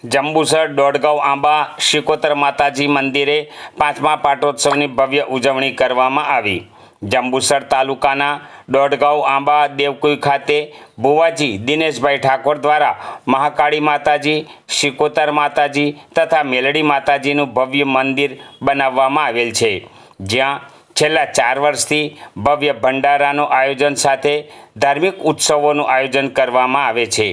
જંબુસર દોડગાંવ આંબા શિકોતર માતાજી મંદિરે પાંચમા પાટોત્સવની ભવ્ય ઉજવણી કરવામાં આવી। જંબુસર તાલુકાના દોડગાંવ આંબા દેવકુઈ ખાતે ભુવાજી દિનેશભાઈ ઠાકોર દ્વારા મહાકાળી માતાજી, શિકોતર માતાજી તથા મેલડી માતાજીનું ભવ્ય મંદિર બનાવવામાં આવેલ છે, જ્યાં છેલ્લા 4 વર્ષથી ભવ્ય ભંડારાનું આયોજન સાથે ધાર્મિક ઉત્સવોનું આયોજન કરવામાં આવે છે।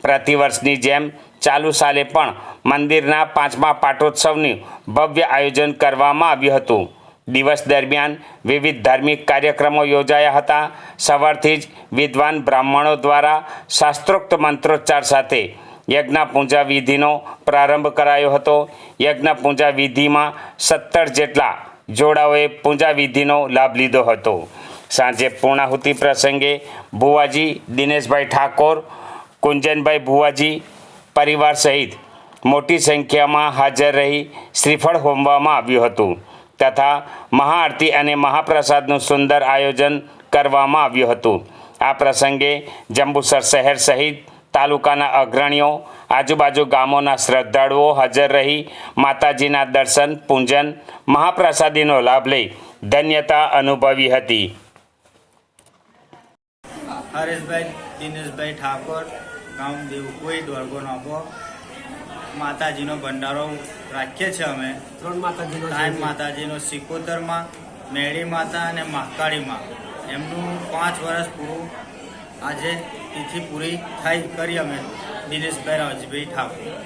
પ્રતિવર્ષની જેમ ચાલુ સાલે પણ મંદિરના પાંચમા પાટોત્સવનું ભવ્ય આયોજન કરવામાં આવ્યું હતું। દિવસ દરમિયાન વિવિધ ધાર્મિક કાર્યક્રમો યોજાયા હતા। સવારથી જ વિદ્વાન બ્રાહ્મણો દ્વારા શાસ્ત્રોક્ત મંત્રોચ્ચાર સાથે યજ્ઞ પૂજા વિધિનો પ્રારંભ કરાયો હતો। યજ્ઞ પૂજા વિધિમાં 17 જેટલા જોડાઓએ પૂજા વિધિનો લાભ લીધો હતો। સાંજે પૂર્ણાહુતિ પ્રસંગે ભુવાજી દિનેશભાઈ ઠાકોર, કુંજનભાઈ ભુવાજી પરિવાર સહિત મોટી સંખ્યામાં હાજર રહી શ્રીફળ હોમવામાં આવ્યું હતું તથા મહાઆરતી અને મહાપ્રસાદનું સુંદર આયોજન કરવામાં આવ્યું હતું। આ પ્રસંગે જંબુસર શહેર સહિત તાલુકાના અગ્રણીઓ, આજુબાજુ ગામોના શ્રદ્ધાળુઓ હાજર રહી માતાજીના દર્શન, પૂજન, મહાપ્રસાદીનો લાભ લઈ ધન્યતા અનુભવી હતી। હરેશભાઈ દિનેશભાઈ ઠાકોર, ગામ દેવકુઈ, દોડગાંવ આંબા માતાજીનો ભંડારો રાખીએ છીએ અમે। 3 માતાજીનો શિકોતરમાં, મેળી માતા અને મહાકાળીમાં એમનું 5 વર્ષ પૂરું આજે તિથિ પૂરી થઈ કરી અમે દિનેશભાઈ રાજભાઈ ઠાકોર।